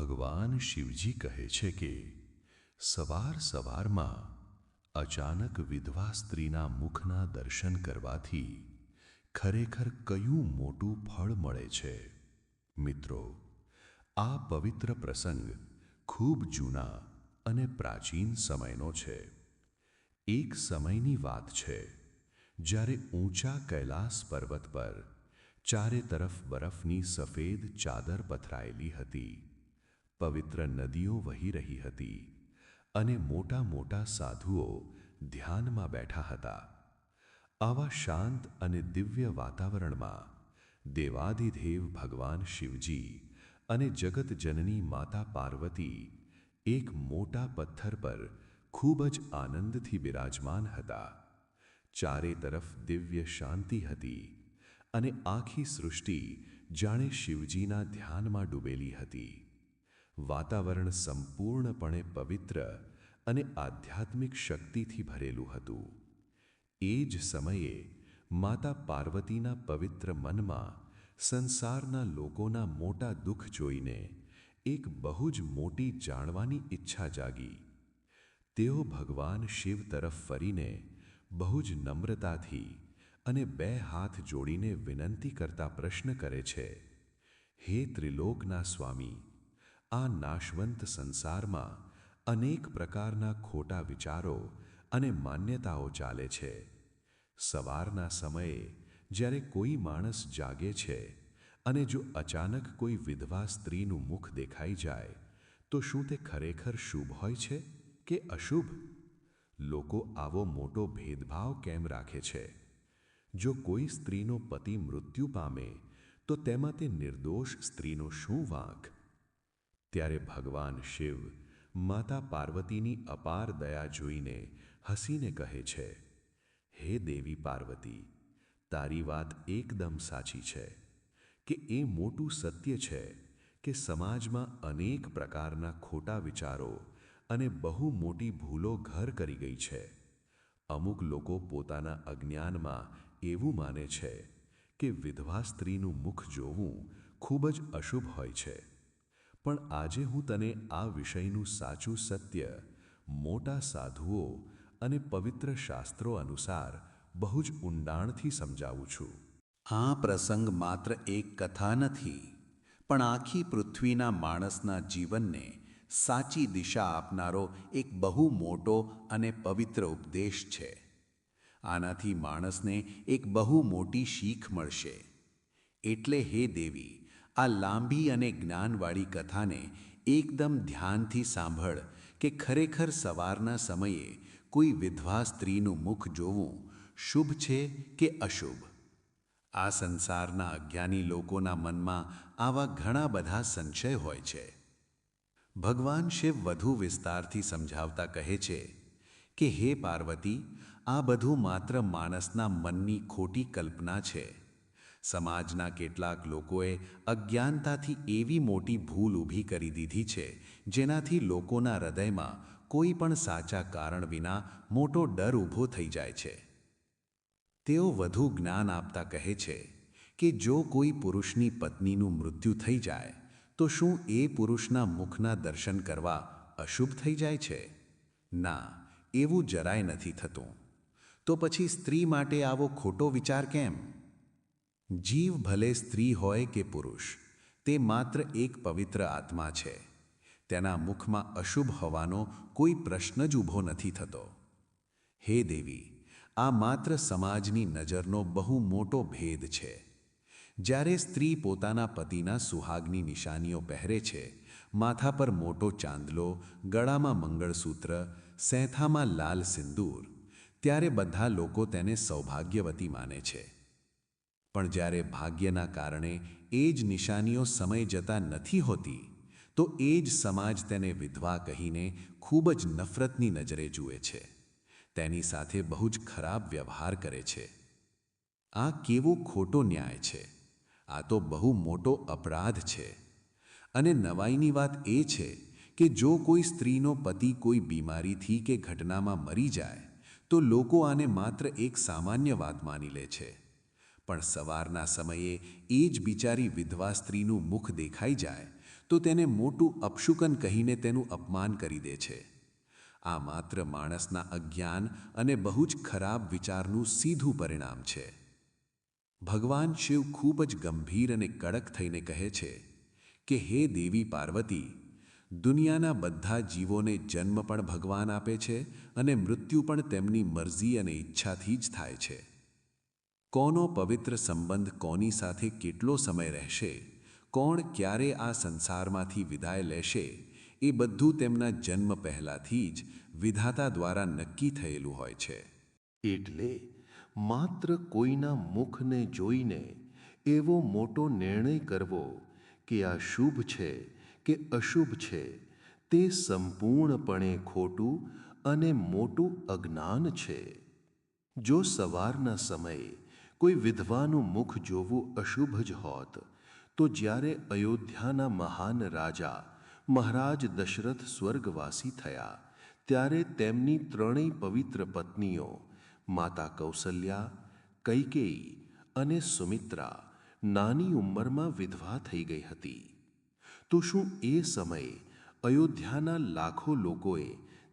ભગવાન શિવજી કહે છે કે સવાર સવારમાં અચાનક વિધવા સ્ત્રીના મુખના દર્શન કરવાથી ખરેખર કયું મોટું ફળ મળે છે। મિત્રો, આ પવિત્ર પ્રસંગ ખૂબ જૂના અને પ્રાચીન સમયનો છે। એક સમયની વાત છે જ્યારે ઊંચા કૈલાસ પર્વત પર ચારે તરફ બરફની સફેદ ચાદર પથરાયેલી હતી। પવિત્ર નદીઓ વહી રહી હતી અને મોટા મોટા સાધુઓ ધ્યાનમાં બેઠા હતા। આવા શાંત અને દિવ્ય વાતાવરણમાં દેવાધિદેવ ભગવાન શિવજી અને જગતજનની માતા પાર્વતી એક મોટા પથ્થર પર ખૂબ જ આનંદથી બિરાજમાન હતા। ચારે તરફ દિવ્ય શાંતિ હતી અને આખી સૃષ્ટિ જાણે શિવજીના ધ્યાનમાં ડૂબેલી હતી। વાતાવરણ સંપૂર્ણપણે પવિત્ર અને આધ્યાત્મિક શક્તિથી ભરેલું હતું। એ જ સમયે માતા પાર્વતીના પવિત્ર મનમાં સંસારના લોકોના મોટા દુઃખ જોઈને એક બહુ જ મોટી જાણવાની ઈચ્છા જાગી। તેઓ ભગવાન શિવ તરફ ફરીને બહુ જ નમ્રતાથી અને બે હાથ જોડીને વિનંતી કરતા પ્રશ્ન કરે છે, હે ત્રિલોકના સ્વામી, આ નાશવંત સંસારમાં અનેક પ્રકારના ખોટા વિચારો અને માન્યતાઓ ચાલે છે। સવારના સમયે જ્યારે કોઈ માણસ જાગે છે અને જો અચાનક કોઈ વિધવા સ્ત્રીનું મુખ દેખાઈ જાય તો શું તે ખરેખર શુભ હોય છે કે અશુભ? લોકો આવો મોટો ભેદભાવ કેમ રાખે છે? જો કોઈ સ્ત્રીનો પતિ મૃત્યુ પામે તો તેમાં તે નિર્દોષ સ્ત્રીનો શું વાંક? ત્યારે ભગવાન શિવ માતા પાર્વતીની અપાર દયા જોઈને હસીને કહે છે, હે દેવી પાર્વતી, તારી વાત એકદમ સાચી છે કે એ મોટું સત્ય છે કે સમાજમાં અનેક પ્રકારના ખોટા વિચારો અને બહુ મોટી ભૂલો ઘર કરી ગઈ છે। અમુક લોકો પોતાના અજ્ઞાનમાં એવું માને છે કે વિધવા સ્ત્રીનું મુખ જોવું ખૂબ જ અશુભ હોય છે। પણ આજે હું તને આ વિષયનું સાચું સત્ય મોટા સાધુઓ અને પવિત્ર શાસ્ત્રો અનુસાર બહુ જ ઊંડાણથી સમજાવું છું। આ પ્રસંગ માત્ર એક કથા નથી, પણ આખી પૃથ્વીના માણસના જીવનને સાચી દિશા આપનારો એક બહુ મોટો અને પવિત્ર ઉપદેશ છે। આનાથી માણસને એક બહુ મોટી શીખ મળશે। એટલે હે દેવી, આ લાંબી અને જ્ઞાનવાળી કથાને એકદમ ધ્યાનથી સાંભળ કે ખરેખર સવારના સમયે કોઈ વિધવા સ્ત્રીનું મુખ જોવું શુભ છે કે અશુભ? આ સંસારના અજ્ઞાની લોકોના મનમાં આવા ઘણા બધા સંશય હોય છે। ભગવાન શિવ વધુ વિસ્તારથી સમજાવતા કહે છે કે હે પાર્વતી, આ બધું માત્ર માણસના મનની ખોટી કલ્પના છે। સમાજના કેટલાક લોકોએ અજ્ઞાનતાથી એવી મોટી ભૂલ ઊભી કરી દીધી છે જેનાથી લોકોના હૃદયમાં કોઈ પણ સાચા કારણ વિના મોટો ડર ઊભો થઈ જાય છે। તેઓ વધુ જ્ઞાન આપતા કહે છે કે જો કોઈ પુરુષની પત્નીનું મૃત્યુ થઈ જાય તો શું એ પુરુષના મુખના દર્શન કરવા અશુભ થઈ જાય છે? ના, એવું જરાય નથી થતું। તો પછી સ્ત્રી માટે આવો ખોટો વિચાર કેમ? જીવ ભલે સ્ત્રી હોય કે પુરુષ, તે માત્ર એક પવિત્ર આત્મા છે। તેના મુખમાં અશુભ હોવાનો કોઈ પ્રશ્ન જ ઊભો નથી થતો। હે દેવી, આ માત્ર સમાજની નજરનો બહુ મોટો ભેદ છે। જ્યારે સ્ત્રી પોતાના પતિના સુહાગની નિશાનીઓ પહેરે છે, માથા પર મોટો ચાંદલો, ગળામાં મંગળસૂત્ર, સેંથામાં લાલ સિંદૂર, ત્યારે બધા લોકો તેને સૌભાગ્યવતી માને છે। પણ જ્યારે ભાગ્યના કારણે એ જ નિશાનીઓ સમય જતાં નથી હોતી, તો એ જ સમાજ તેને વિધવા કહીને ખૂબ જ નફરતની નજરે જુએ છે। તેની સાથે બહુ જ ખરાબ વ્યવહાર કરે છે। આ કેવો ખોટો ન્યાય છે! આ તો બહુ મોટો અપરાધ છે। અને નવાઈની વાત એ છે કે જો કોઈ સ્ત્રીનો પતિ કોઈ બીમારીથી કે ઘટનામાં મરી જાય તો લોકો આને માત્ર એક સામાન્ય વાત માની લે છે। પણ સવારના સમયે એ જ બિચારી વિધવા સ્ત્રીનું મુખ દેખાઈ જાય તો તેને મોટું અપશુકન કહીને તેનું અપમાન કરી દે છે. આ માત્ર માણસના અજ્ઞાન અને બહુ જ ખરાબ વિચારનું સીધું પરિણામ છે. ભગવાન શિવ ખૂબ જ ગંભીર અને કડક થઈને કહે છે કે હે દેવી પાર્વતી, દુનિયાના બધા જીવોને જન્મ પણ ભગવાન આપે છે અને મૃત્યુ પણ તેમની મરજી અને ઈચ્છાથી જ થાય છે. કોનો પવિત્ર સંબંધ કોની સાથે કેટલો સમય રહેશે, કોણ ક્યારે આ સંસારમાંથી વિદાય લેશે, એ બધું તેમના જન્મ પહેલાંથી જ વિધાતા દ્વારા નક્કી થયેલું હોય છે. એટલે માત્ર કોઈના મુખને જોઈને એવો મોટો નિર્ણય કરવો કે આ શુભ છે કે અશુભ છે, તે સંપૂર્ણપણે ખોટું અને મોટું અજ્ઞાન છે. જો સવારના સમયે કોઈ વિધવાનું મુખ જોવું અશુભ જ હોત, તો જ્યારે અયોધ્યાના મહાન રાજા મહારાજ દશરથ સ્વર્ગવાસી થયા, ત્યારે તેમની ત્રણેય પવિત્ર પત્નીઓ માતા કૌસલ્યા, કૈકેયી અને સુમિત્રા નાની ઉંમરમાં વિધવા થઈ ગઈ હતી. તો શું એ સમયે અયોધ્યાના લાખો લોકોએ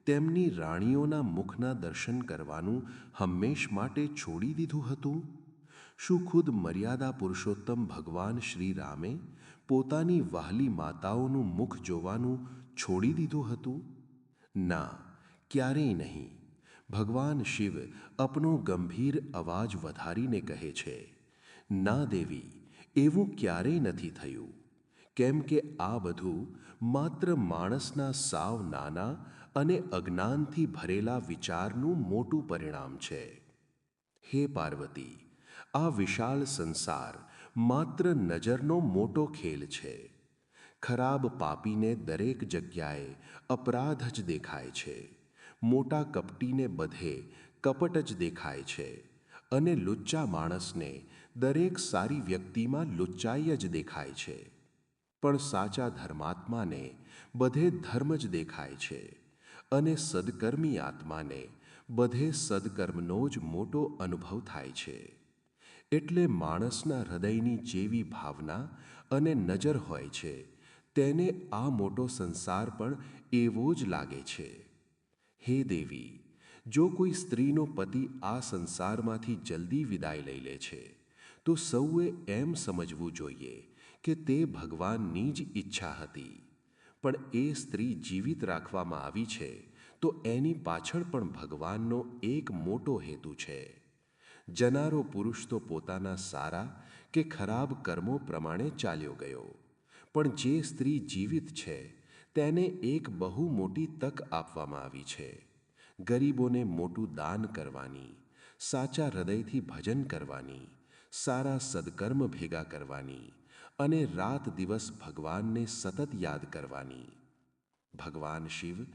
તેમની રાણીઓના મુખના દર્શન કરવાનું હંમેશ માટે છોડી દીધું હતું? શું ખુદ મર્યાદા પુરુષોત્તમ ભગવાન શ્રી રામે પોતાની વહાલી માતાઓનું મુખ જોવાનું છોડી દીધું હતું? ના, ક્યારેય નહીં. ભગવાન શિવ અપનો ગંભીર અવાજ વધારીને કહે છે, ના દેવી, એવું ક્યારેય નથી થયું. કેમ કે આ બધું માત્ર માણસના સાવ નાના અને અજ્ઞાનથી ભરેલા વિચારનું મોટું પરિણામ છે. હે પાર્વતી, આ વિશાળ સંસાર માત્ર નજરનો મોટો ખેલ છે. ખરાબ પાપીને દરેક જગ્યાએ અપરાધ જ દેખાય છે. મોટા કપટીને બધે કપટ જ દેખાય છે અને લુચ્ચા માણસને દરેક સારી વ્યક્તિમાં લુચ્ચાઈ જ દેખાય છે. પણ સાચા ધર્માત્માને બધે ધર્મ જ દેખાય છે અને સદકર્મી આત્માને બધે સદકર્મનો જ મોટો અનુભવ થાય છે. એટલે માણસના હૃદયની જેવી ભાવના અને નજર હોય છે, તેને આ મોટો સંસાર પણ એવો જ લાગે છે. હે દેવી, જો કોઈ સ્ત્રીનો પતિ આ સંસારમાંથી જલ્દી વિદાય લઈ લે છે, તો સૌએ એમ સમજવું જોઈએ કે તે ભગવાનની જ ઈચ્છા હતી. પણ એ સ્ત્રી જીવિત રાખવામાં આવી છે, તો એની પાછળ પણ ભગવાનનો એક મોટો હેતુ છે. જનારો પુરુષ તો પોતાના સારા કે ખરાબ કર્મો પ્રમાણે ચાલ્યો ગયો, પણ જે સ્ત્રી જીવિત છે, તેને એક બહુ મોટી તક આપવામાં આવી છે. ગરીબોને મોટું દાન કરવાની, સાચા હૃદયથી ભજન કરવાની, સારા સદકર્મ ભેગા કરવાની અને રાત દિવસ ભગવાનને સતત યાદ કરવાની. ભગવાન શિવ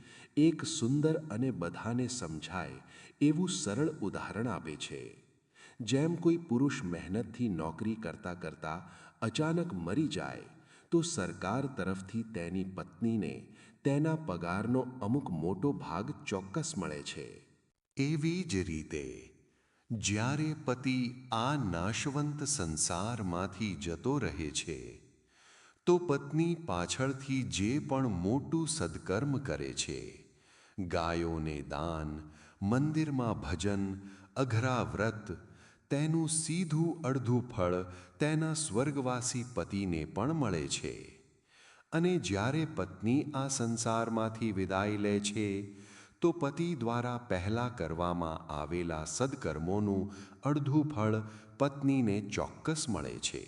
એક સુંદર અને બધાને સમજાય એવું સરળ ઉદાહરણ આપે છે. જેમ કોઈ પુરુષ મહેનતથી નોકરી કરતા કરતા અચાનક મરી જાય, તો સરકાર તરફથી તેની પત્નીને તેના પગારનો અમુક મોટો ભાગ ચોક્કસ મળે છે. એવી જ રીતે જ્યારે પતિ આ નાશવંત સંસારમાંથી જતો રહે છે, તો પત્ની પાછળથી જે પણ મોટું સદકર્મ કરે છે, ગાયોને દાન, મંદિરમાં ભજન, અઘરા વ્રત, તેનું સીધું અડધું ફળ તેના સ્વર્ગવાસી પતિને પણ મળે છે. અને જ્યારે પત્ની આ સંસારમાંથી વિદાય લે છે, તો પતિ દ્વારા પહેલાં કરવામાં આવેલા સદકર્મોનું અડધું ફળ પત્નીને ચોક્કસ મળે છે.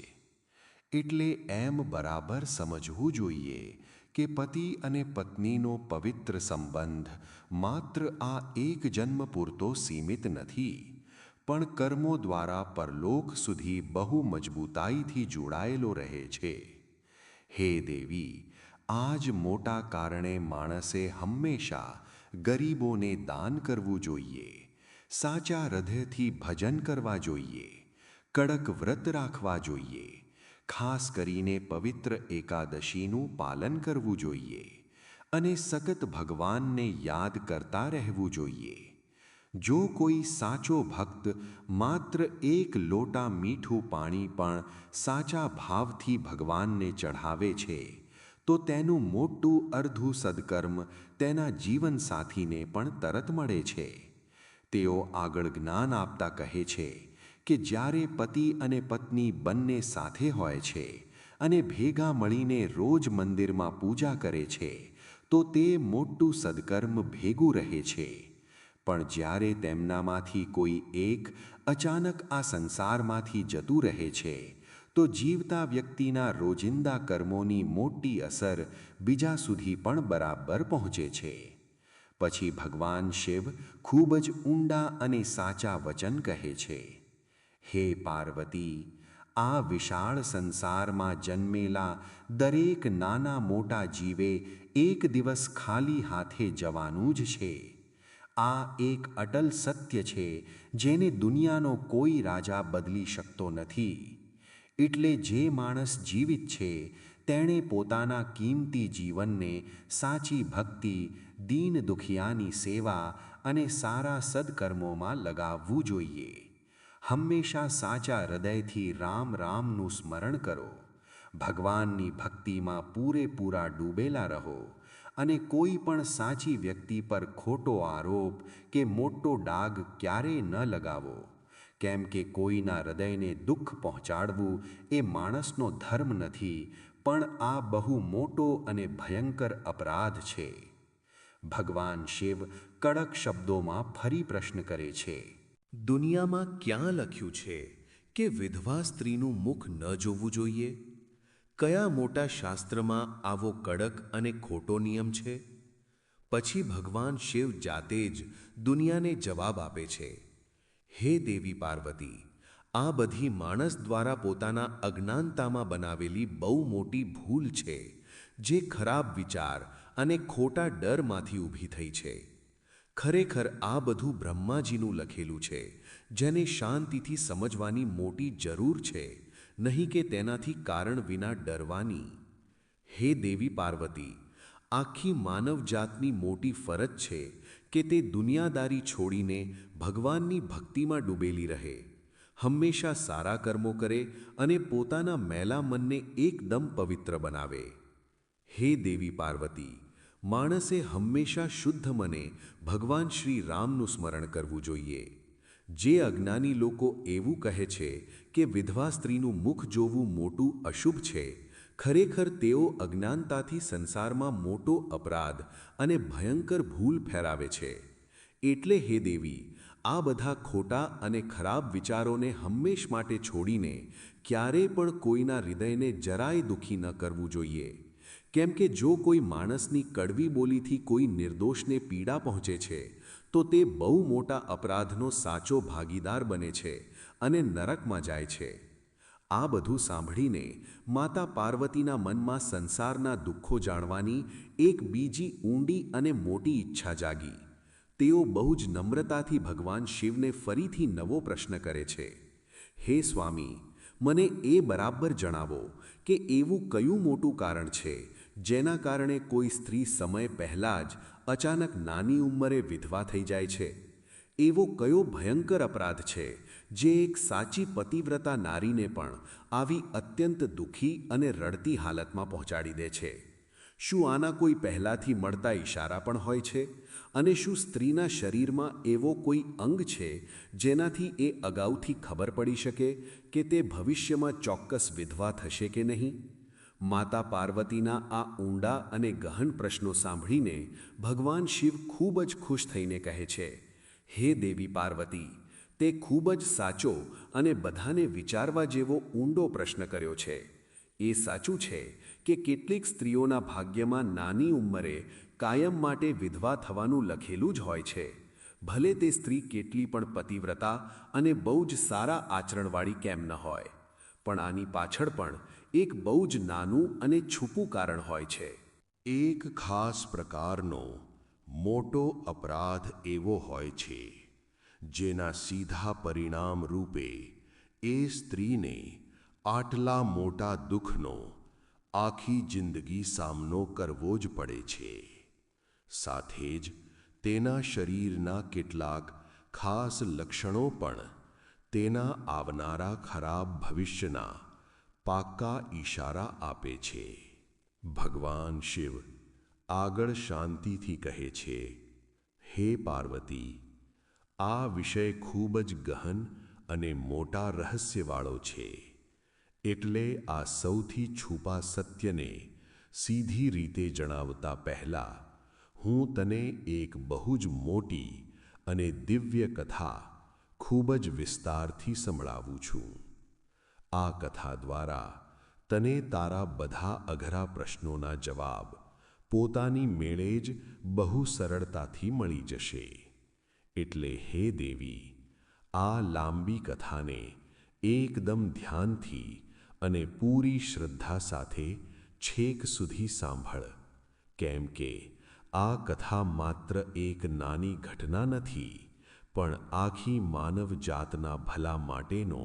એટલે એમ બરાબર સમજવું જોઈએ કે પતિ અને પત્નીનો પવિત્ર સંબંધ માત્ર આ એક જન્મ પૂરતો સીમિત નથી, પણ કર્મો દ્વારા પરલોક સુધી બહુ મજબૂતાઈથી જોડાયેલો રહે છે. હે દેવી, આ જ મોટા કારણે માણસે હંમેશા ગરીબોને દાન કરવું જોઈએ, સાચા હૃદયથી ભજન કરવા જોઈએ, કડક વ્રત રાખવા જોઈએ, ખાસ કરીને પવિત્ર એકાદશીનું પાલન કરવું જોઈએ અને સતત ભગવાનને યાદ કરતા રહેવું જોઈએ. જો કોઈ સાચો ભક્ત માત્ર એક લોટા મીઠું પાણી પણ સાચા ભાવથી ભગવાનને ચઢાવે છે, તો તેનું મોટું અર્ધું સદકર્મ તેના જીવનસાથીને પણ તરત મળે છે. તેઓ આગળ જ્ઞાન આપતા કહે છે કે જ્યારે પતિ અને પત્ની બંને સાથે હોય છે અને ભેગા મળીને રોજ મંદિરમાં પૂજા કરે છે તો તે મોટું સદકર્મ ભેગું રહે છે. પણ જ્યારે તેમનામાંથી કોઈ એક અચાનક આ સંસારમાંથી જતું રહે છે તો જીવતા વ્યક્તિના રોજિંદા કર્મોની મોટી અસર બીજા સુધી પણ બરાબર પહોંચે છે. પછી ભગવાન શિવ ખૂબ જ ઊંડા અને સાચા વચન કહે છે, હે પાર્વતી, આ વિશાળ સંસારમાં જન્મેલા દરેક નાના મોટા જીવે એક દિવસ ખાલી હાથે જવાનું જ છે. આ એક અટલ સત્ય છે જેને દુનિયાનો કોઈ રાજા બદલી શકતો નથી. એટલે જે માણસ જીવિત છે તેણે પોતાના કિંમતી જીવનને સાચી ભક્તિ, દીન દુખિયાની સેવા અને સારા સદકર્મોમાં લગાવવું જોઈએ. હંમેશા સાચા હૃદયથી રામ રામનું સ્મરણ કરો. ભગવાનની ભક્તિમાં પૂરેપૂરા ડૂબેલા રહો અને કોઈ પણ સાચી વ્યક્તિ પર ખોટો આરોપ કે મોટો ડાઘ ક્યારેય ન લગાવો. કેમ કે કોઈના હૃદયને દુઃખ પહોંચાડવું એ માણસનો ધર્મ નથી, પણ આ બહુ મોટો અને ભયંકર અપરાધ છે. ભગવાન શિવ કડક શબ્દોમાં ફરી પ્રશ્ન કરે છે, દુનિયામાં ક્યાં લખ્યું છે કે વિધવા સ્ત્રીનું મુખ ન જોવું જોઈએ? કયા મોટા શાસ્ત્રમાં આવો કડક અને ખોટો નિયમ છે? પછી ભગવાન શિવ જાતે જ દુનિયાને જવાબ આપે છે, હે દેવી પાર્વતી, આ બધી માણસ દ્વારા પોતાના અજ્ઞાનતામાં બનાવેલી બહુ મોટી ભૂલ છે, જે ખરાબ વિચાર અને ખોટા ડરમાંથી ઊભી થઈ છે. ખરેખર આ બધું બ્રહ્માજીનું લખેલું છે, જેને શાંતિથી સમજવાની મોટી જરૂર છે, નહીં કે તેનાથી કારણ વિના ડરવાની. હે દેવી પાર્વતી, આખી માનવજાતની મોટી ફરજ છે કે તે દુનિયાદારી છોડીને ભગવાનની ભક્તિમાં ડૂબેલી રહે, હંમેશા સારા કર્મો કરે અને પોતાના મેલા મનને એકદમ પવિત્ર બનાવે. હે દેવી પાર્વતી, માણસે હંમેશા શુદ્ધ મને ભગવાન શ્રી રામનું સ્મરણ કરવું જોઈએ. જે અજ્ઞાની લોકો એવું કહે છે કે વિધવા સ્ત્રીનું મુખ જોવું મોટું અશુભ છે, ખરેખર તેઓ અજ્ઞાનતાથી સંસારમાં મોટો અપરાધ અને ભયંકર ભૂલ ફેરાવે છે. એટલે હે દેવી, આ બધા ખોટા અને ખરાબ વિચારોને હંમેશ માટે છોડીને ક્યારેય પણ કોઈના હૃદયને જરાય દુઃખી ન કરવું જોઈએ. કેમ કે જો કોઈ માણસની કડવી બોલીથી કોઈ નિર્દોષને પીડા પહોંચે છે તો તે બહુ મોટા અપરાધનો સાચો ભાગીદાર બને છે અને નરકમાં જાય છે. આ બધું સાંભળીને માતા પાર્વતીના મનમાં સંસારના દુઃખો જાણવાની એક બીજી ઊંડી અને મોટી ઈચ્છા જાગી. તેઓ બહુ જ નમ્રતાથી ભગવાન શિવને ફરીથી નવો પ્રશ્ન કરે છે, હે સ્વામી, મને એ બરાબર જણાવો કે એવું કયું મોટું કારણ છે જેના કારણે કોઈ સ્ત્રી સમય પહેલાં જ અચાનક નાની ઉંમરે વિધવા થઈ જાય છે? એવો કયો ભયંકર અપરાધ છે જે એક સાચી પતિવ્રતા નારીને પણ આવી અત્યંત દુઃખી અને રડતી હાલતમાં પહોંચાડી દે છે? શું આના કોઈ પહેલાંથી મળતા ઈશારા પણ હોય છે? અને શું સ્ત્રીના શરીરમાં એવો કોઈ અંગ છે જેનાથી એ અગાઉથી ખબર પડી શકે કે તે ભવિષ્યમાં ચોક્કસ વિધવા થશે કે નહીં? માતા પાર્વતીના આ ઊંડા અને ગહન પ્રશ્નો સાંભળીને ભગવાન શિવ ખૂબ જ ખુશ થઈને કહે છે, હે દેવી પાર્વતી, તે ખૂબ જ સાચો અને બધાને વિચારવા જેવો ઊંડો પ્રશ્ન કર્યો છે. એ સાચું છે કે કેટલીક સ્ત્રીઓના ભાગ્યમાં નાની ઉંમરે કાયમ માટે વિધવા થવાનું લખેલું જ હોય છે, ભલે તે સ્ત્રી કેટલી પણ પતિવ્રતા અને બહુ જ સારા આચરણવાળી કેમ ન હોય. પણ આની પાછળ પણ એક બહુ જ નાનું અને છુપું કારણ હોય છે. એક ખાસ પ્રકારનો મોટો અપરાધ એવો હોય છે જેના સીધા પરિણામ રૂપે એ સ્ત્રીને આટલા મોટા દુઃખનો આખી જિંદગી સામનો કરવો જ પડે છે. સાથે જ તેના શરીરના કેટલાક ખાસ લક્ષણો પણ તેના આવનારા ખરાબ ભવિષ્યના પાક્કા ઈશારા આપે છે. ભગવાન શિવ આગળ શાંતિથી કહે છે, હે પાર્વતી, આ વિષય ખૂબ જ ગહન અને મોટા રહસ્યવાળો છે. એટલે આ સૌથી છુપા સત્યને સીધી રીતે જણાવતા પહેલા હું તને એક બહુ જ મોટી અને દિવ્ય કથા ખૂબ જ વિસ્તારથી સંભળાવું છું. આ કથા દ્વારા તને તારા બધા અઘરા પ્રશ્નોના જવાબ પોતાની મેળે જ બહુ સરળતાથી મળી જશે. એટલે હે દેવી, આ લાંબી કથાને એકદમ ધ્યાનથી અને પૂરી શ્રદ્ધા સાથે છેક સુધી સાંભળ, કેમ કે આ કથા માત્ર એક નાની ઘટના નથી, પણ આખી માનવ જાતના ભલા માટેનો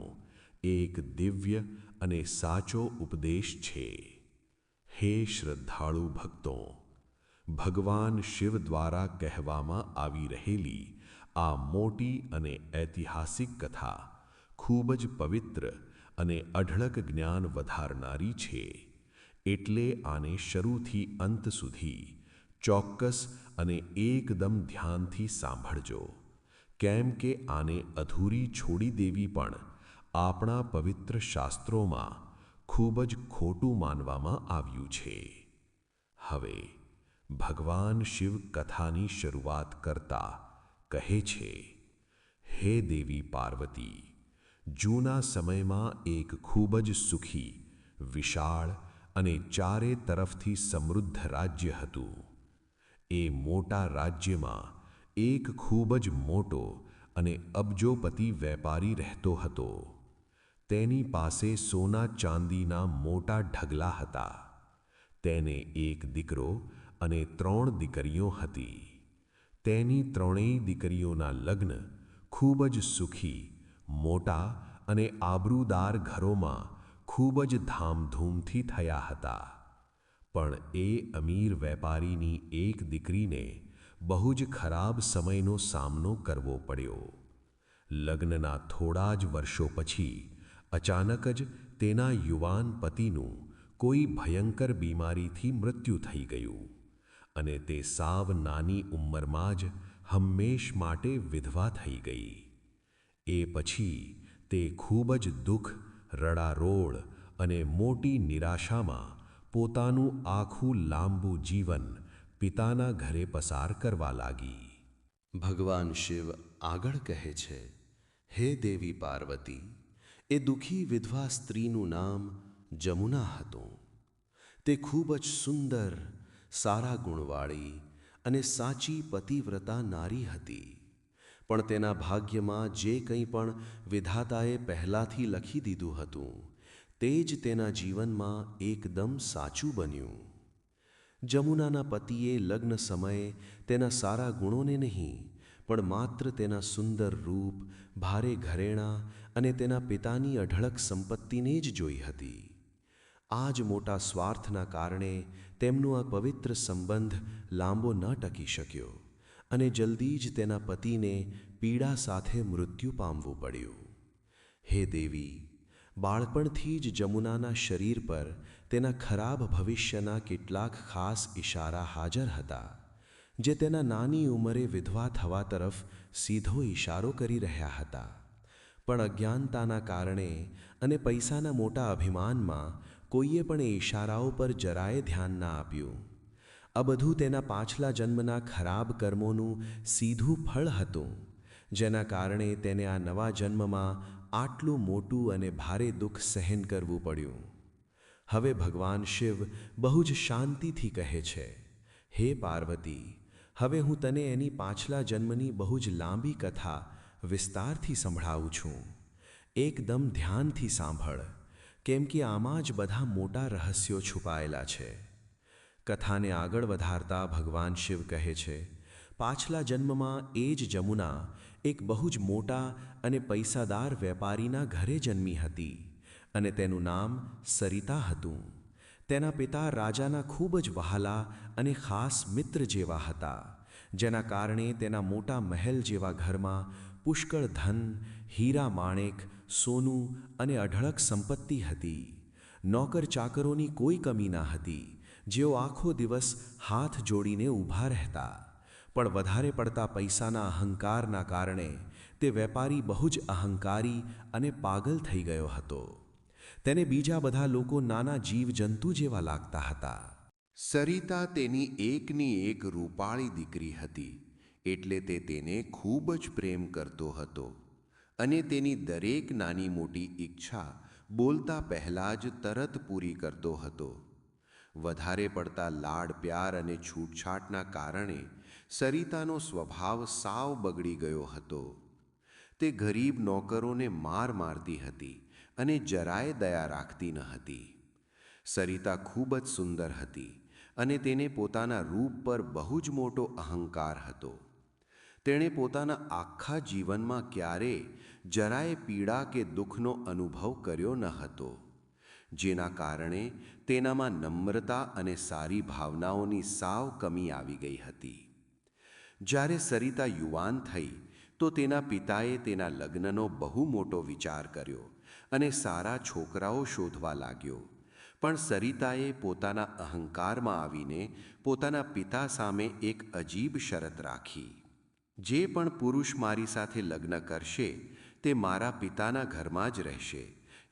એક દિવ્ય અને સાચો ઉપદેશ છે. હે શ્રદ્ધાળુ ભક્તો, ભગવાન શિવ દ્વારા કહેવામાં આવી રહેલી આ મોટી અને ઐતિહાસિક કથા ખૂબ જ પવિત્ર અને અઢળક જ્ઞાન વધારનારી છે. એટલે આને શરૂથી અંત સુધી ચોક્કસ અને એકદમ ધ્યાનથી સાંભળજો, કેમ કે આને અધૂરી છોડી દેવી પણ આપણા પવિત્ર શાસ્ત્રોમાં ખૂબ જ ખોટું માનવામાં આવ્યું છે. હવે ભગવાન શિવ કથાની શરૂઆત કરતા કહે છે, હે દેવી પાર્વતી, જૂના સમયમાં એક ખૂબ જ સુખી, વિશાળ અને ચારે તરફથી સમૃદ્ધ રાજ્ય હતું. એ મોટા રાજ્યમાં એક ખૂબ જ મોટો અને અબજોપતિ વેપારી રહેતો હતો. તેની પાસે સોના ચાંદીના મોટા ઢગલા હતા. તેને એક દીકરો અને 3 દીકરીઓ હતી. તેની 3ય દીકરીઓના લગ્ન ખૂબ જ સુખી, મોટા અને આબરૂદાર ઘરોમાં ખૂબ જ ધામધૂમથી થયા હતા. પણ એ અમીર વેપારીની એક દીકરીને બહુ જ ખરાબ સમયનો સામનો કરવો પડ્યો. લગ્નના થોડા જ વર્ષો પછી અચાનક જ તેના યુવાન પતિનું કોઈ ભયંકર બીમારીથી મૃત્યુ થઈ ગયું અને તે સાવ નાની ઉંમરમાં જ હંમેશ માટે વિધવા થઈ ગઈ. એ પછી તે ખૂબ જ દુઃખ, રડારોળ અને મોટી નિરાશામાં પોતાનું આખું લાંબુ જીવન પિતાના ઘરે પસાર કરવા લાગી. ભગવાન શિવ આગળ કહે છે, હે દેવી પાર્વતી, એ દુઃખી વિધવા સ્ત્રીનું નામ જમુના હતું. તે ખૂબ જ સુંદર, સારા ગુણવાળી અને સાચી પતિવ્રતા નારી હતી. પણ તેના ભાગ્યમાં જે કંઈ પણ વિધાતાએ પહેલાંથી લખી દીધું હતું, તે જ તેના જીવનમાં એકદમ સાચું બન્યું. જમુનાના પતિએ લગ્ન સમયે તેના સારા ગુણોને નહીં, પણ માત્ર તેના સુંદર રૂપ, ભારે ઘરેણાં અને તેના પિતાની અઢળક સંપત્તિને જ જોઈ હતી. આ જ મોટા સ્વાર્થના કારણે તેમનો આ પવિત્ર સંબંધ લાંબો ન ટકી શક્યો અને જલ્દી જ તેના પતિને પીડા સાથે મૃત્યુ પામવું પડ્યું. હે દેવી, બાળપણથી જ જમુનાના શરીર પર તેના ખરાબ ભવિષ્યના કેટલાક ખાસ ઇશારા હાજર હતા, જે તેના નાની ઉંમરે વિધવા થવા તરફ સીધો ઇશારો કરી રહ્યા હતા. પણ અજ્ઞાનતાના કારણે અને પૈસાના મોટા અભિમાનમાં કોઈએ પણ એ ઇશારાઓ પર જરાય ધ્યાન ના આપ્યું. આ બધું તેના પાછલા જન્મના ખરાબ કર્મોનું સીધું ફળ હતું, જેના કારણે તેને આ નવા જન્મમાં આટલું મોટું અને ભારે દુઃખ સહન કરવું પડ્યું. હવે ભગવાન શિવ બહુ જ શાંતિથી કહે છે, હે પાર્વતી, હવે હું તને એની પાછલા જન્મની બહુ જ લાંબી કથા વિસ્તારથી સંભળાવું છું. એકદમ ધ્યાનથી સાંભળ, કેમ કે આમાં જ બધા મોટા રહસ્યો છુપાયેલા છે. કથાને આગળ વધારતા ભગવાન શિવ કહે છે, પાછલા જન્મમાં એ જ જમુના એક બહુ જ મોટા અને પૈસાદાર વેપારીના ઘરે જન્મી હતી અને તેનું નામ સરિતા હતું. તેના પિતા રાજાના ખૂબ જ વહાલા અને ખાસ મિત્ર જેવા હતા, જેના કારણે તેના મોટા મહેલ જેવા ઘરમાં પુષ્કળ ધન, હીરા માણેક, સોનું અને અઢળક સંપત્તિ હતી. નોકર ચાકરોની કોઈ કમી ના હતી, જેઓ આખો દિવસ હાથ જોડીને ઊભા રહેતા, પણ વધારે પડતા પૈસાના અહંકારના કારણે તે વેપારી બહુ જ અહંકારી અને પાગલ થઈ ગયો હતો. તેને બીજા બધા લોકો નાના જીવજંતુ જેવા લાગતા હતા. સરિતા તેની એકની એક રૂપાળી દીકરી હતી, એટલે તે તેને ખૂબ જ પ્રેમ કરતો હતો અને તેની દરેક નાની મોટી ઈચ્છા બોલતા પહેલાં જ તરત પૂરી કરતો હતો. વધારે પડતા લાડ પ્યાર અને છૂટછાટના કારણે સરિતાનો સ્વભાવ સાવ બગડી ગયો હતો. તે ગરીબ નોકરોને માર મારતી હતી અને જરાય દયા રાખતી ન હતી. સરિતા ખૂબ જ સુંદર હતી અને તેને પોતાના રૂપ પર બહુ જ મોટો અહંકાર હતો. તેણે પોતાના આખા જીવનમાં ક્યારેય જરાય પીડા કે દુઃખનો અનુભવ કર્યો ન હતો, જેના કારણે તેનામાં નમ્રતા અને સારી ભાવનાઓની સાવ કમી આવી ગઈ હતી. જ્યારે સરિતા યુવાન થઈ તો તેના પિતાએ તેના લગ્નનો બહુ મોટો વિચાર કર્યો અને સારા છોકરાઓ શોધવા લાગ્યો. પણ સરિતાએ પોતાના અહંકારમાં આવીને પોતાના પિતા સામે એક અજીબ શરત રાખી. જે પણ પુરુષ મારી સાથે લગ્ન કરશે તે મારા પિતાના ઘરમાં જ રહેશે,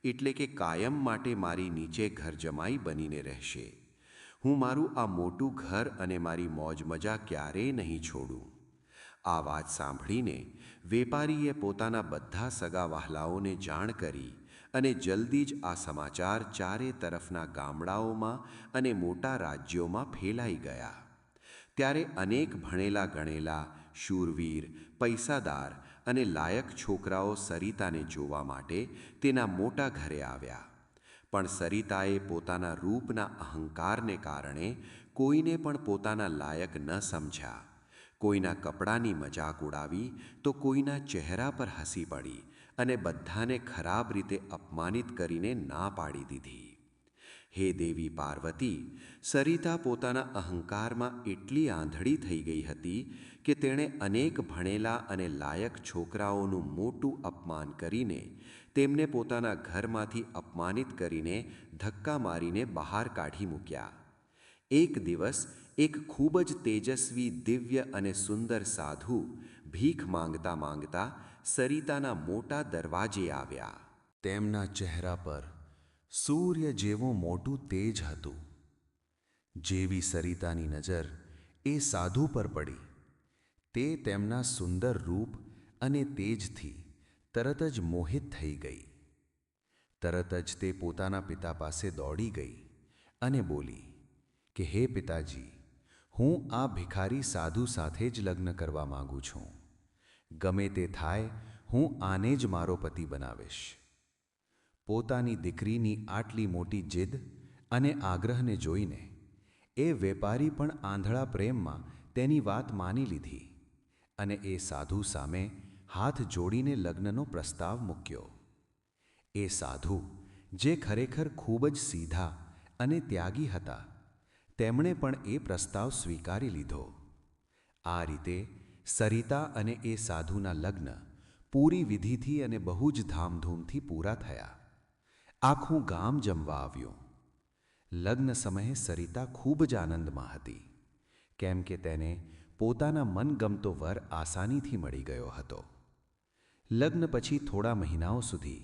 એટલે કે કાયમ માટે મારી નીચે ઘરજમાઈ બનીને રહેશે. હું મારું આ મોટું ઘર અને મારી મોજ મજા ક્યારેય નહીં છોડું. આ વાત સાંભળીને વેપારીએ પોતાના બધા સગા વહાલાઓને જાણ કરી અને જલ્દી જ આ સમાચાર ચારે તરફના ગામડાઓમાં અને મોટા રાજ્યોમાં ફેલાઈ ગયા. ત્યારે અનેક ભણેલા ગણેલા, શૂરવીર, પૈસાદાર અને લાયક છોકરાઓ સરિતાને જોવા માટે તેના મોટા ઘરે આવ્યા. પણ સરિતાએ પોતાના રૂપના અહંકારને કારણે કોઈને પણ પોતાના લાયક ન સમજ્યા. કોઈના કપડાની મજાક ઉડાવી તો કોઈના ચહેરા પર હસી પડી અને બધાને ખરાબ રીતે અપમાનિત કરીને ના પાડી દીધી. હે દેવી પાર્વતી, સરિતા પોતાના અહંકારમાં એટલી આંધળી થઈ ગઈ હતી કે તેણે અનેક ભણેલા અને લાયક છોકરાઓનું મોટું અપમાન કરીને તેમને પોતાના ઘરમાંથી અપમાનિત કરીને ધક્કા મારીને બહાર કાઢી મૂક્યા. એક દિવસ એક ખૂબ જ તેજસ્વી, દિવ્ય અને સુંદર સાધુ ભીખ માંગતા માંગતા સરિતાના મોટા દરવાજે આવ્યા. તેમના ચહેરા પર સૂર્ય જેવું મોટું તેજ હતું. જેવી સરિતાની નજર એ સાધુ પર પડી, તે તેમના સુંદર રૂપ અને તેજથી તરત જ મોહિત થઈ ગઈ. તરત જ તે પોતાના પિતા પાસે દોડી ગઈ અને બોલી કે હે પિતાજી, હું આ ભિખારી સાધુ સાથે જ લગ્ન કરવા માંગુ છું. ગમે તે થાય, હું આને જ મારો પતિ બનાવીશ. પોતાની દીકરીની આટલી મોટી જીદ અને આગ્રહને જોઈને એ વેપારી પણ આંધળા પ્રેમમાં તેની વાત માની લીધી અને એ સાધુ સામે હાથ જોડીને લગ્નનો પ્રસ્તાવ મૂક્યો. એ સાધુ, જે ખરેખર ખૂબ જ સીધા અને ત્યાગી હતા, તેમણે પણ એ પ્રસ્તાવ સ્વીકારી લીધો. આ રીતે સરિતા અને એ સાધુના લગ્ન પૂરી વિધિથી અને બહુ જ ધામધૂમથી પૂરા થયા. આખું ગામ જમવા આવ્યું. લગ્ન સમયે સરિતા ખૂબ જ આનંદમાં હતી, કેમ કે તેને પોતાના મનગમતો વર આસાનીથી મળી ગયો હતો. લગ્ન પછી થોડા મહિનાઓ સુધી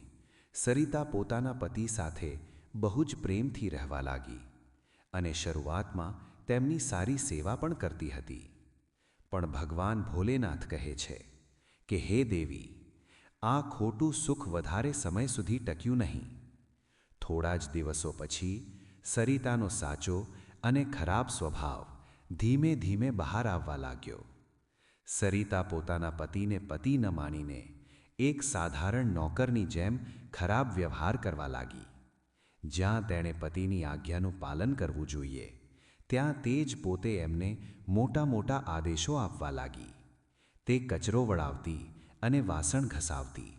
સરિતા પોતાના પતિ સાથે બહુ જ પ્રેમથી રહેવા લાગી અને શરૂઆતમાં તેમની સારી સેવા પણ કરતી હતી. પણ ભગવાન ભોલેનાથ કહે છે કે હે દેવી, આ ખોટું સુખ વધારે સમય સુધી ટક્યું નહીં. થોડા જ દિવસો પછી સરિતાનો સાચો અને ખરાબ સ્વભાવ ધીમે ધીમે બહાર આવવા લાગ્યો. સરિતા પોતાના પતિને પતિ ન માનીને એક સાધારણ નોકરની જેમ ખરાબ વ્યવહાર કરવા લાગી. જ્યાં તેણે પતિની આજ્ઞાનું પાલન કરવું જોઈએ, ત્યાં તે જ પોતે એમને મોટા મોટા આદેશો આપવા લાગી. તે કચરો વળાવતી અને વાસણ ઘસાવતી.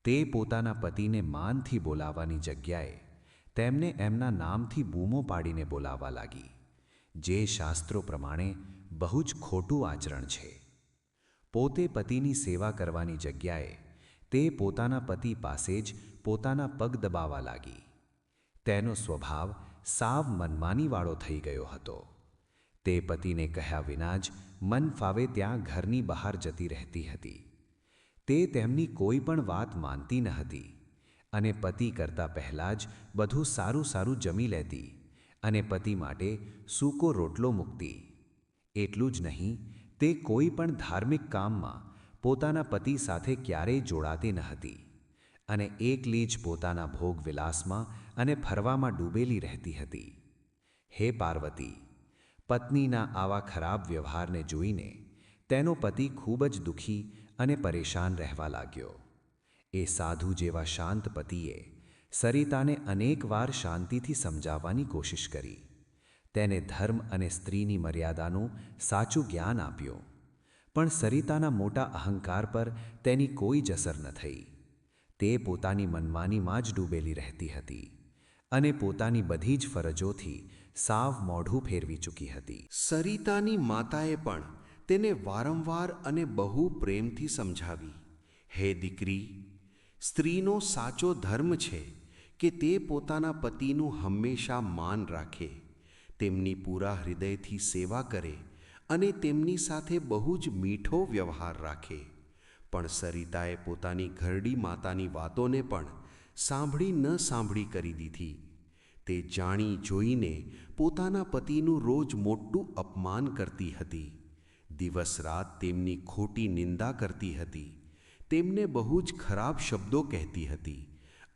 તે પોતાના પતિને માનથી બોલાવવાની જગ્યાએ તેમને એમના નામથી બૂમો પાડીને બોલાવવા લાગી, જે શાસ્ત્રો પ્રમાણે બહુ જ ખોટું આચરણ છે. પોતે પતિની સેવા કરવાની જગ્યાએ તે પોતાના પતિ પાસે જ પોતાના પગ દબાવવા લાગી. તેનો સ્વભાવ સાવ મનમાનીવાળો થઈ ગયો હતો. તે પતિને કહ્યા વિના જ મન ફાવે ત્યાં ઘરની બહાર જતી રહેતી હતી. તે તેમની કોઈ પણ વાત માનતી ન હતી અને પતિ કરતાં પહેલાં જ બધું સારું સારું જમી લેતી અને પતિ માટે સૂકો રોટલો મૂકતી. એટલું જ નહીં, તે કોઈ પણ ધાર્મિક કામમાં પોતાના પતિ સાથે ક્યારેય જોડાતી ન હતી અને એકલી જ પોતાના ભોગવિલાસમાં અને ફરવામાં ડૂબેલી રહેતી હતી. હે પાર્વતી, પત્નીના આવા ખરાબ વ્યવહારને જોઈને તેનો પતિ ખૂબ જ દુઃખી અને પરેશાન રહેવા લાગ્યો. એ સાધુ જેવા શાંત પતિએ સરિતાને અનેકવાર શાંતિથી સમજાવવાની કોશિશ કરી. તેને ધર્મ અને સ્ત્રીની મર્યાદાનું સાચું જ્ઞાન આપ્યું, પણ સરિતાના મોટા અહંકાર પર તેની કોઈ જ અસર ન થઈ. તે પોતાની મનમાનીમાં જ ડૂબેલી રહેતી હતી અને પોતાની બધી જ ફરજોથી સાવ મોઢું ફેરવી ચૂકી હતી. સરિતાની માતાએ પણ તેને વારંવાર અને બહુ પ્રેમથી સમજાવી, હે દીકરી, સ્ત્રીનો સાચો ધર્મ છે કે તે પોતાના પતિનું હંમેશા માન રાખે, તેમની પૂરા હૃદયથી સેવા કરે અને તેમની સાથે બહુ જ મીઠો વ્યવહાર રાખે. પણ સરિતાએ પોતાની ઘરડી માતાની વાતોને પણ સાંભળી ન સાંભળી કરી દીધી. તે જાણી જોઈને પોતાના પતિનું રોજ મોટું અપમાન કરતી હતી. દિવસ રાત તેમની ખોટી નિંદા કરતી હતી, તેમને બહુ જ ખરાબ શબ્દો કહેતી હતી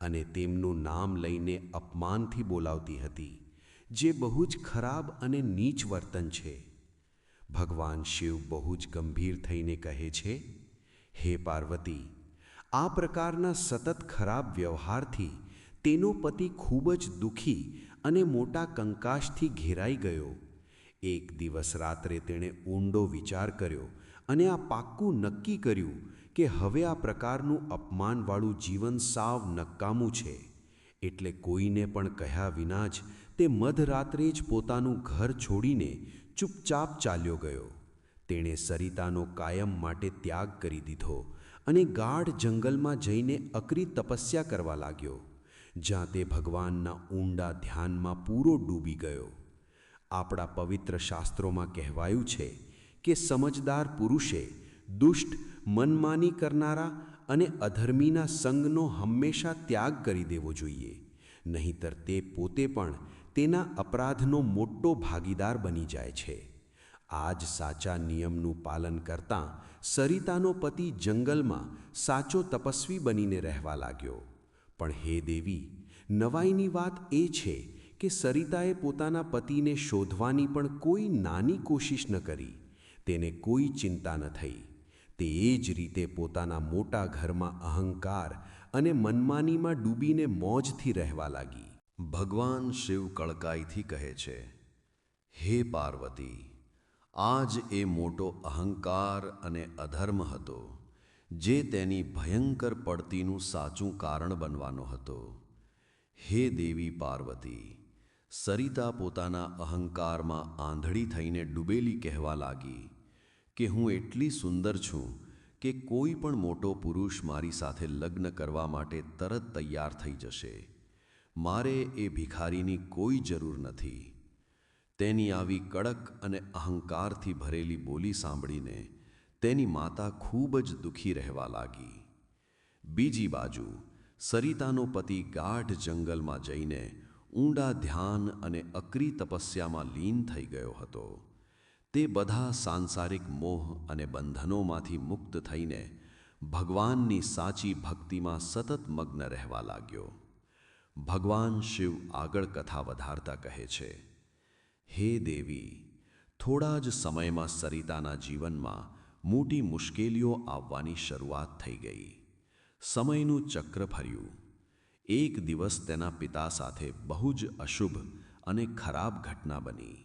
અને તેમનું નામ લઈને અપમાનથી બોલાવતી હતી, જે બહુ જ ખરાબ અને નીચ વર્તન છે. ભગવાન શિવ બહુ જ ગંભીર થઈને કહે છે, હે પાર્વતી, આ પ્રકારના સતત ખરાબ વ્યવહારથી તેનો પતિ ખૂબ જ દુઃખી અને મોટા કંકાશથી ઘેરાઈ ગયો. એક દિવસ રાત્રે તેણે ઊંડો વિચાર કર્યો અને આ પાક્કું નક્કી કર્યું કે હવે આ પ્રકારનું અપમાનવાળું જીવન સાવ નકામું છે. એટલે કોઈને પણ કહ્યા વિના જ તે મધરાત્રે જ પોતાનું ઘર છોડીને ચૂપચાપ ચાલ્યો ગયો. તેણે સરિતાનો કાયમ માટે ત્યાગ કરી દીધો અને ગાઢ જંગલમાં જઈને અકરી તપસ્યા કરવા લાગ્યો, જ્યાં તે ભગવાનના ઊંડા ધ્યાનમાં પૂરો ડૂબી ગયો. આપણા પવિત્ર શાસ્ત્રોમાં કહેવાયું છે કે સમજદાર પુરુષે દુષ્ટ, મનમાની કરનારા અને અધર્મીના સંગનો હંમેશા ત્યાગ કરી દેવો જોઈએ, નહીંતર તે પોતે પણ તેના અપરાધનો મોટો ભાગીદાર બની જાય છે. આ જ સાચા નિયમનું પાલન કરતાં સરિતાનો પતિ જંગલમાં સાચો તપસ્વી બનીને રહેવા લાગ્યો. પણ હે દેવી, નવાઈની વાત એ છે કે સરિતાએ પોતાના પતિને શોધવાની પણ કોઈ નાની કોશિશ ન કરી. તેને કોઈ ચિંતા ન થઈ. તે એ જ રીતે પોતાના મોટા ઘરમાં અહંકાર અને મનમાનીમાં ડૂબીને મોજથી રહેવા લાગી. ભગવાન શિવ કળકાઈથી કહે છે, હે પાર્વતી, આ જ એ મોટો અહંકાર અને અધર્મ હતો જે તેની ભયંકર પડતીનું સાચું કારણ બનવાનો હતો. હે દેવી પાર્વતી, સરિતા પોતાના અહંકારમાં આંધળી થઈને ડૂબેલી કહેવા લાગી કે હું એટલી સુંદર છું કે કોઈ પણ મોટો પુરુષ મારી સાથે લગ્ન કરવા માટે તરત તૈયાર થઈ જશે. મારે એ ભિખારીની કોઈ જરૂર નથી. તેની આવી કડક અને અહંકારથી ભરેલી બોલી સાંભળીને તેની માતા ખૂબ જ દુઃખી રહેવા લાગી. બીજી બાજુ સરિતાનો પતિ ગાઢ જંગલમાં જઈને ઊંડા ધ્યાન અને અકરી તપસ્યામાં લીન થઈ ગયો હતો. તે બધા સાંસારિક મોહ અને બંધનોમાંથી મુક્ત થઈને ભગવાનની સાચી ભક્તિમાં સતત મગ્ન રહેવા લાગ્યો. ભગવાન શિવ આગળ કથા વધારતા કહે છે, હે દેવી, થોડા જ સમયમાં સરિતાના જીવનમાં મોટી મુશ્કેલીઓ આવવાની શરૂઆત થઈ ગઈ. સમયનું ચક્ર ફર્યું. એક દિવસ તેના પિતા સાથે બહુ જ અશુભ અને ખરાબ ઘટના બની.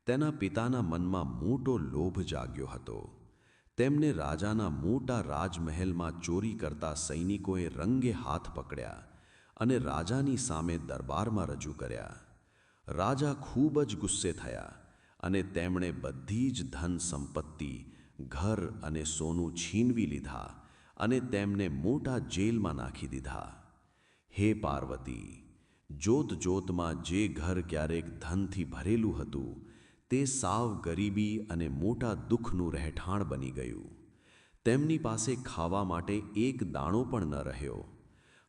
તેના પિતાના મનમાં મોટો લોભ જાગ્યો હતો. તેમને રાજાના મોટા રાજમહેલમાં ચોરી કરતા સૈનિકોએ રંગે હાથ પકડ્યા અને રાજાની સામે દરબારમાં રજૂ કર્યા. રાજા ખૂબ જ ગુસ્સે થયા અને તેમણે બધી જ ધન સંપત્તિ, ઘર અને સોનું છીનવી લીધા અને તેમને મોટા જેલમાં નાખી દીધા. હે પાર્વતી, જોત જોતમાં જે ઘર ક્યારેક ધનથી ભરેલું હતું તે સાવ ગરીબી અને મોટા દુઃખનું રહેઠાણ બની ગયું. તેમની પાસે ખાવા માટે એક દાણો પણ ન રહ્યો.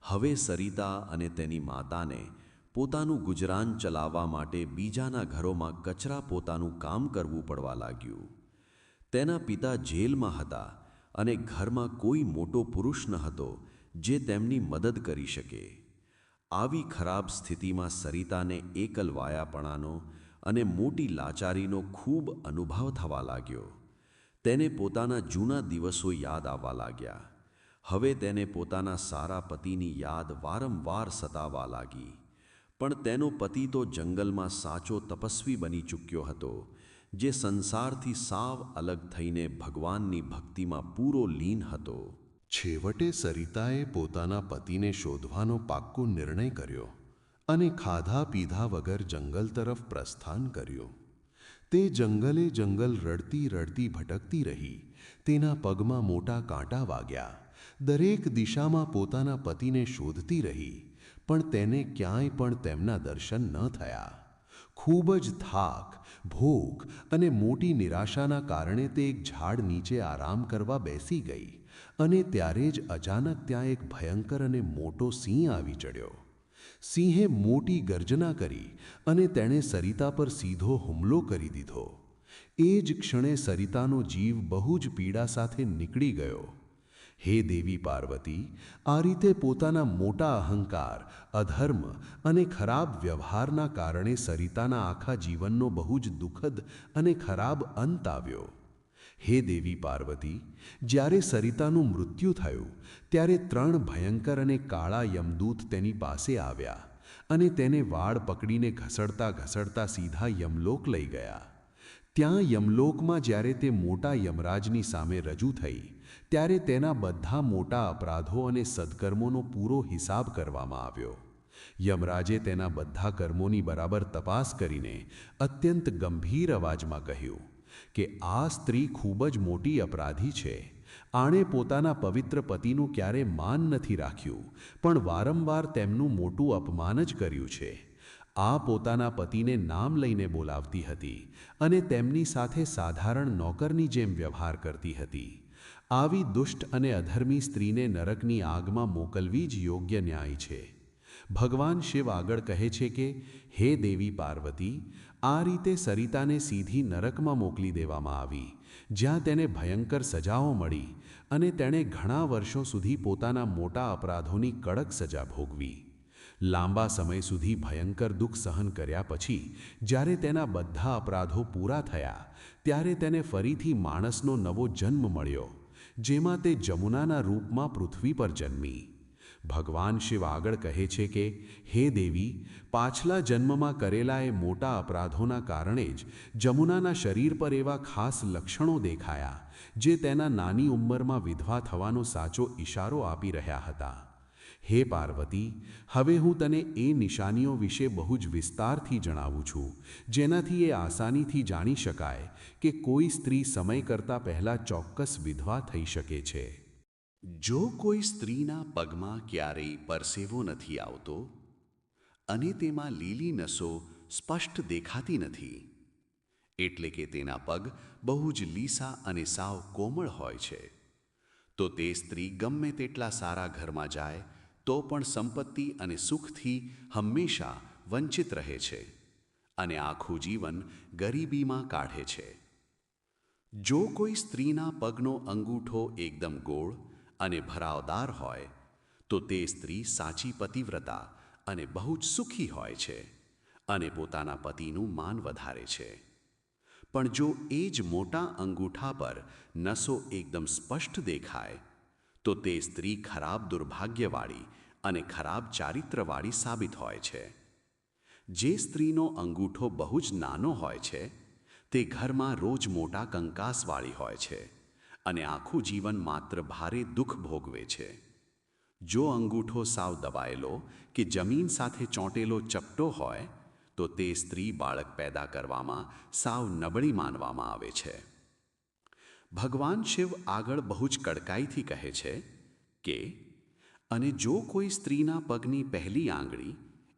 હવે સરિતા અને તેની માતાને પોતાનું ગુજરાન ચલાવવા માટે બીજાના ઘરોમાં કચરા પોતાનું કામ કરવું પડવા લાગ્યું. તેના પિતા જેલમાં હતા અને ઘરમાં કોઈ મોટો પુરુષ ન હતો જે તેમની મદદ કરી શકે. આવી ખરાબ સ્થિતિમાં સરિતાને એકલવાયાપણાનો અને મોટી લાચારીનો ખૂબ અનુભવ થવા લાગ્યો. તેને પોતાના જૂના દિવસો યાદ આવવા લાગ્યા. હવે તેને પોતાના સારા પતિની યાદ વારંવાર સતાવા લાગી. પણ તેનો પતિ તો જંગલમાં સાચો તપસ્વી બની ચૂક્યો હતો, જે સંસારથી સાવ અલગ થઈને ભગવાનની ભક્તિમાં પૂરો લીન હતો. છેવટે સરિતાએ પોતાના પતિને શોધવાનો પાક્કો નિર્ણય કર્યો અને ખાધા પીધા વગર જંગલ તરફ પ્રસ્થાન કર્યું. તે જંગલે જંગલ રડતી રડતી ભટકતી રહી. તેના પગમાં મોટા કાંટા વાગ્યા. દરેક દિશામાં પોતાના પતિને શોધતી રહી, પણ તેને ક્યાંય પણ તેમના દર્શન ન થયા. ખૂબ જ થાક, ભૂખ અને મોટી નિરાશાના કારણે તે એક ઝાડ નીચે આરામ કરવા બેસી ગઈ અને ત્યારે જ અચાનક ત્યાં એક ભયંકર અને મોટો સિંહ આવી ચડ્યો. સિંહે મોટી ગર્જના કરી અને તેણે સરિતા પર સીધો હુમલો કરી દીધો. એ જ ક્ષણે સરિતાનો જીવ બહુ જ પીડા સાથે નીકળી ગયો. હે દેવી પાર્વતી, આ રીતે પોતાના મોટા અહંકાર, અધર્મ અને ખરાબ વ્યવહારના કારણે સરિતાના આખા જીવનનો બહુ જ દુઃખદ અને ખરાબ અંત આવ્યો. હે દેવી પાર્વતી, જ્યારે સરિતાનું મૃત્યુ થયું ત્યારે 3 ભયંકર અને કાળા યમદૂત તેની પાસે આવ્યા અને તેને વાળ પકડીને ઘસડતા ઘસડતા સીધા યમલોક લઈ ગયા. ત્યાં યમલોકમાં જ્યારે તે મોટા યમરાજની સામે રજૂ થઈ ત્યારે તેના બધા મોટા અપરાધો અને સદકર્મોનો પૂરો હિસાબ કરવામાં આવ્યો. યમરાજે તેના બધા કર્મોની બરાબર તપાસ કરીને અત્યંત ગંભીર અવાજમાં કહ્યું કે આ સ્ત્રી ખૂબ જ મોટી અપરાધી છે. આણે પોતાના પવિત્ર પતિનું ક્યારે માન નથી રાખ્યું, પણ વારંવાર તેમનું મોટું અપમાન જ કર્યું છે. આ પોતાના પતિને નામ લઈને બોલાવતી હતી અને તેમની સાથે સાધારણ નોકરની જેમ વ્યવહાર કરતી હતી. આવી દુષ્ટ અને અધર્મી સ્ત્રીને નરકની આગમાં મોકલવી જ યોગ્ય ન્યાય છે. ભગવાન શિવ આગળ કહે છે કે હે દેવી પાર્વતી, આ રીતે સરિતાને સીધી નરકમાં મોકલી દેવામાં આવી, જ્યાં તેને ભયંકર સજાઓ મળી અને તેણે ઘણા વર્ષો સુધી પોતાના મોટા અપરાધોની કડક સજા ભોગવી. લાંબા સમય સુધી ભયંકર દુઃખ સહન કર્યા પછી જ્યારે તેના બધા અપરાધો પૂરા થયા ત્યારે તેને ફરીથી માણસનો નવો જન્મ મળ્યો, જેમાં તે જમુનાના રૂપમાં પૃથ્વી પર જન્મી. ભગવાન શિવ આગળ કહે છે કે હે દેવી, પાછલા જન્મમાં કરેલા એ મોટા અપરાધોના કારણે જ જમુનાના શરીર પર એવા ખાસ લક્ષણો દેખાયા, જે તેના નાની ઉંમરમાં વિધવા થવાનો સાચો ઇશારો આપી રહ્યા હતા. હે પાર્વતી, હવે હું તને એ નિશાનીઓ વિશે બહુ જ વિસ્તારથી જણાવું છું, જેનાથી એ આસાનીથી જાણી શકાય કે કોઈ સ્ત્રી સમય કરતાં પહેલાં ચોક્કસ વિધવા થઈ શકે છે. જો કોઈ સ્ત્રીના પગમાં ક્યારેય પરસેવો નથી આવતો અને તેમાં લીલી નસો સ્પષ્ટ દેખાતી નથી, એટલે કે તેના પગ બહુ જ લીસા અને સાવ કોમળ હોય છે, તો તે સ્ત્રી ગમે તેટલા સારા ઘરમાં જાય તો પણ સંપત્તિ અને સુખથી હંમેશા વંચિત રહે છે અને આખું જીવન ગરીબીમાં કાઢે છે. જો કોઈ સ્ત્રીના પગનો અંગૂઠો એકદમ ગોળ અને ભરાવદાર હોય તો તે સ્ત્રી સાચી પતિવ્રતા અને બહુ જ સુખી હોય છે અને પોતાના પતિનું માન વધારે છે. પણ જો એ જ મોટા અંગૂઠા પર નસો એકદમ સ્પષ્ટ દેખાય તો તે સ્ત્રી ખરાબ દુર્ભાગ્યવાળી અને ખરાબ ચારિત્રવાળી સાબિત હોય છે. જે સ્ત્રીનો અંગૂઠો બહુ જ નાનો હોય છે તે ઘરમાં રોજ મોટા કંકાસવાળી હોય છે અને આખું જીવન માત્ર ભારે દુઃખ ભોગવે છે. જો અંગૂઠો સાવ દબાયેલો કે જમીન સાથે ચોંટેલો ચપટો હોય તો તે સ્ત્રી બાળક પેદા કરવામાં સાવ નબળી માનવામાં આવે છે. ભગવાન શિવ આગળ બહુ જ કડકાઈથી કહે છે કે અને જો કોઈ સ્ત્રીના પગની પહેલી આંગળી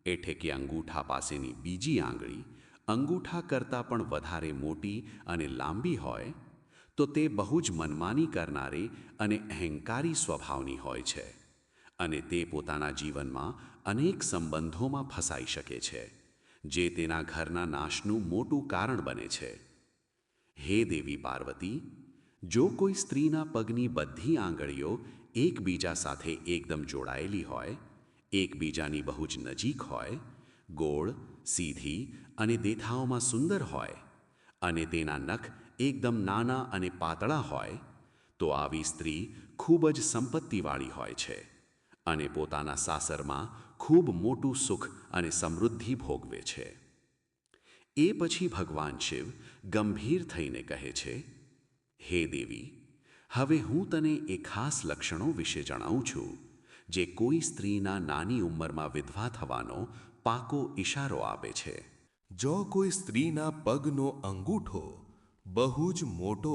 એટલે કે અંગૂઠા પાસેની બીજી આંગળી અંગૂઠા કરતાં પણ વધારે મોટી અને લાંબી હોય તો તે બહુ જ મનમાની કરનારી અને અહંકારી સ્વભાવની હોય છે અને તે પોતાના જીવનમાં અનેક સંબંધોમાં ફસાઈ શકે છે, જે તેના ઘરના નાશનું મોટું કારણ બને છે. હે દેવી પાર્વતી, જો કોઈ સ્ત્રીના પગની બધી આંગળીઓ એકબીજા સાથે એકદમ જોડાયેલી હોય, એકબીજાની બહુ જ નજીક હોય, ગોળ, સીધી અને દેખાવમાં સુંદર હોય અને તેના નખ એકદમ નાના અને પાતળા હોય, તો આવી સ્ત્રી ખૂબ જ સંપત્તિવાળી હોય છે અને પોતાના સાસરમાં ખૂબ મોટું સુખ અને સમૃદ્ધિ ભોગવે છે. એ પછી ભગવાન શિવ ગંભીર થઈને કહે છે, હે દેવી, હવે હું તને એ ખાસ લક્ષણો વિશે જણાવું છું જે કોઈ સ્ત્રીના નાની ઉંમરમાં વિધવા થવાનો પાકો ઇશારો આપે છે. જો કોઈ સ્ત્રીના પગનો અંગૂઠો બહુ જ મોટો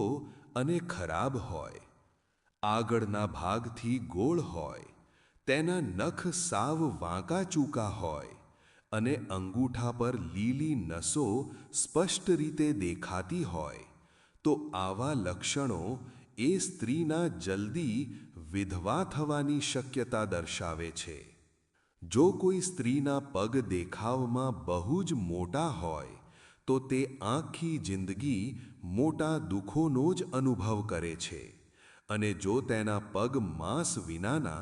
અને ખરાબ હોય, આગળના ભાગથી ગોળ હોય, તેના નખ સાવ વાંકા ચૂકા હોય અને અંગૂઠા પર લીલી નસો સ્પષ્ટ રીતે દેખાતી હોય, તો આવા લક્ષણો એ સ્ત્રીના જલ્દી વિધવા થવાની શક્યતા દર્શાવે છે. જો કોઈ સ્ત્રીના પગ દેખાવમાં બહુ જ મોટા હોય તો તે આખી જિંદગી મોટા દુઃખોનો જ અનુભવ કરે છે અને જો તેના પગ માંસ વિનાના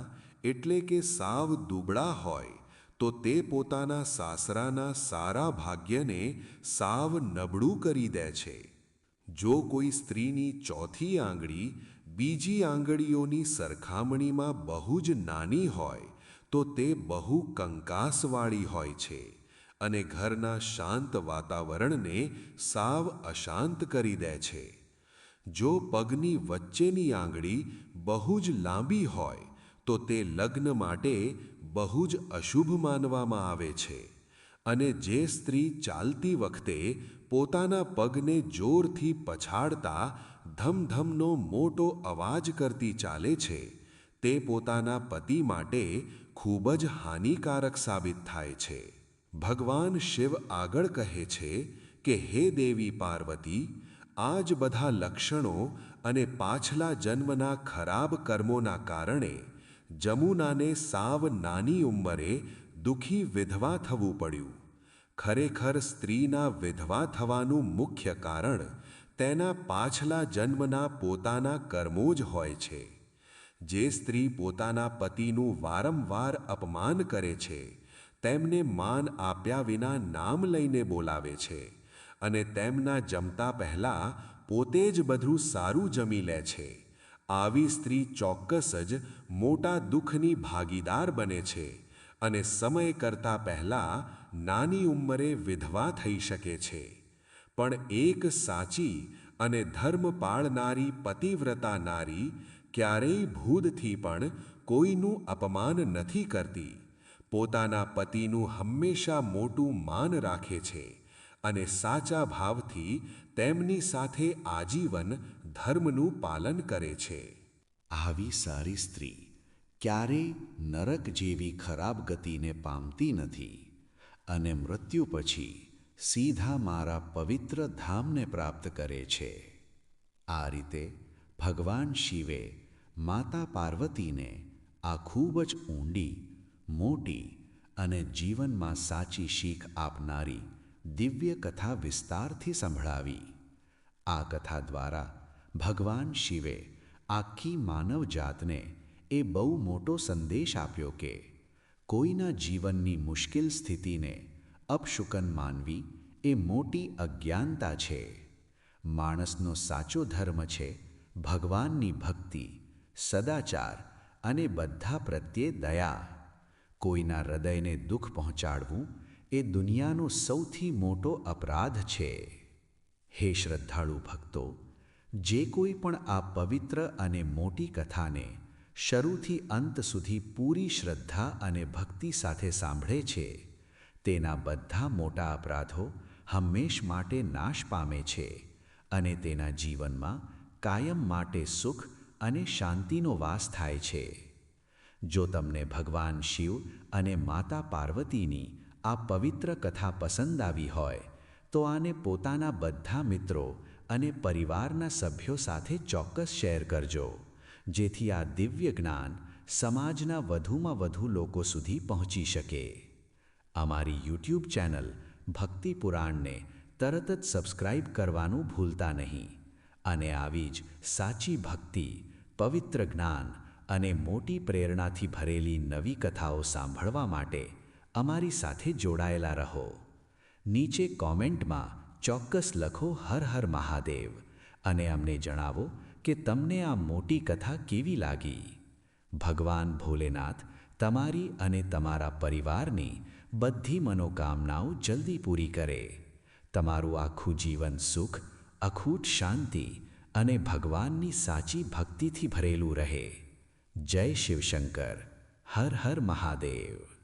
એટલે કે સાવ દુબળા હોય તો તે પોતાના સાસરાના સારા ભાગ્યને સાવ નબળું કરી દે છે. જો કોઈ સ્ત્રીની ચોથી આંગળી બીજી આંગળીઓની સરખામણીમાં બહુ જ નાની હોય તો તે બહુ કંકાસવાળી હોય છે અને ઘરના શાંત વાતાવરણને સાવ અશાંત કરી દે છે. જો પગની વચ્ચેની આંગળી બહુ જ લાંબી હોય તો તે લગ્ન માટે બહુ જ અશુભ માનવામાં આવે છે અને જે સ્ત્રી ચાલતી વખતે પોતાના પગને જોરથી પછાડતા ધમધમનો મોટો અવાજ કરતી ચાલે છે, તે પોતાના પતિ માટે ખૂબ જ હાનિકારક સાબિત થાય છે. ભગવાન શિવ આગળ કહે છે કે હે દેવી પાર્વતી, આ જ બધા લક્ષણો અને પાછલા જન્મના ખરાબ કર્મોના કારણે જમુનાને સાવ નાની ઉંમરે દુઃખી વિધવા થવું પડ્યું. ખરેખર સ્ત્રીના વિધવા થવાનું મુખ્ય કારણ તેના પાછલા જન્મના પોતાના કર્મો જ હોય છે. જે સ્ત્રી પોતાના પતિનું વારંવાર અપમાન કરે છે, તેમને માન આપ્યા વિના નામ લઈને બોલાવે છે અને તેમના જમતા પહેલાં પોતે જ બધું સારું જમી લે છે, આવી સ્ત્રી ચોક્કસ જ મોટા દુઃખની ભાગીદાર બને છે અને સમય કરતાં પહેલાં નાની ઉંમરે વિધવા થઈ શકે છે. પણ એક સાચી અને ધર્મ પાળનારી પતિવ્રતા નારી ક્યારેય ભૂદથી પણ કોઈનું અપમાન નથી કરતી, પોતાના પતિનું હંમેશા મોટું માન રાખે છે અને સાચા ભાવથી તેમની સાથે આજીવન ધર્મનું પાલન કરે છે. આવી સારી સ્ત્રી ક્યારેય નરક જેવી ખરાબ ગતિને પામતી નથી અને મૃત્યુ પછી સીધા મારા પવિત્ર ધામને પ્રાપ્ત કરે છે. આ રીતે ભગવાન શિવે માતા પાર્વતીને આ ખૂબ જ ઊંડી, મોટી અને જીવનમાં સાચી શીખ આપનારી દિવ્ય કથા વિસ્તારથી સંભળાવી. આ કથા દ્વારા ભગવાન શિવે આખી માનવ જાતને એ બહુ મોટો સંદેશ આપ્યો કે કોઈના જીવનની મુશ્કેલ સ્થિતિને અપશુકન માનવી એ મોટી અજ્ઞાનતા છે. માણસનો સાચો ધર્મ છે ભગવાનની ભક્તિ, સદાચાર અને બધા પ્રત્યે દયા. કોઈના હૃદયને દુઃખ પહોંચાડવું એ દુનિયાનો સૌથી મોટો અપરાધ છે. હે શ્રદ્ધાળુ ભક્તો, જે કોઈ પણ આ પવિત્ર અને મોટી કથાને શરૂથી અંત સુધી પૂરી શ્રદ્ધા અને ભક્તિ સાથે સાંભળે છે, તેના બધા મોટા અપરાધો હંમેશ માટે નાશ પામે છે અને તેના જીવનમાં કાયમ માટે સુખ અને શાંતિનો વાસ થાય છે. જો તમને ભગવાન શિવ અને માતા પાર્વતીની આ પવિત્ર કથા પસંદ આવી હોય તો આને પોતાના બધા મિત્રો અને પરિવારના સભ્યો સાથે ચોક્કસ શેર કરજો, જેથી આ દિવ્ય જ્ઞાન સમાજના વધુમાં વધુ લોકો સુધી પહોંચી શકે. અમારી યુટ્યુબ ચેનલ ભક્તિ પુરાણને તરત જ સબસ્ક્રાઇબ કરવાનું ભૂલતા નહીં અને આવી જ સાચી ભક્તિ, પવિત્ર જ્ઞાન અને મોટી પ્રેરણાથી ભરેલી નવી કથાઓ સાંભળવા માટે અમારી સાથે જોડાયેલા રહો. નીચે કોમેન્ટમાં ચોક્કસ લખો હર હર મહાદેવ અને અમને જણાવો કે તમને આ મોટી કથા કેવી લાગી. ભગવાન ભોલેનાથ તમારી અને તમારા પરિવારની બધી મનોકામનાઓ જલ્દી પૂરી કરે. તમારું આખું જીવન સુખ, અખૂટ શાંતિ અને ભગવાનની સાચી ભક્તિથી ભરેલું રહે. જય શિવશંકર. હર હર મહાદેવ.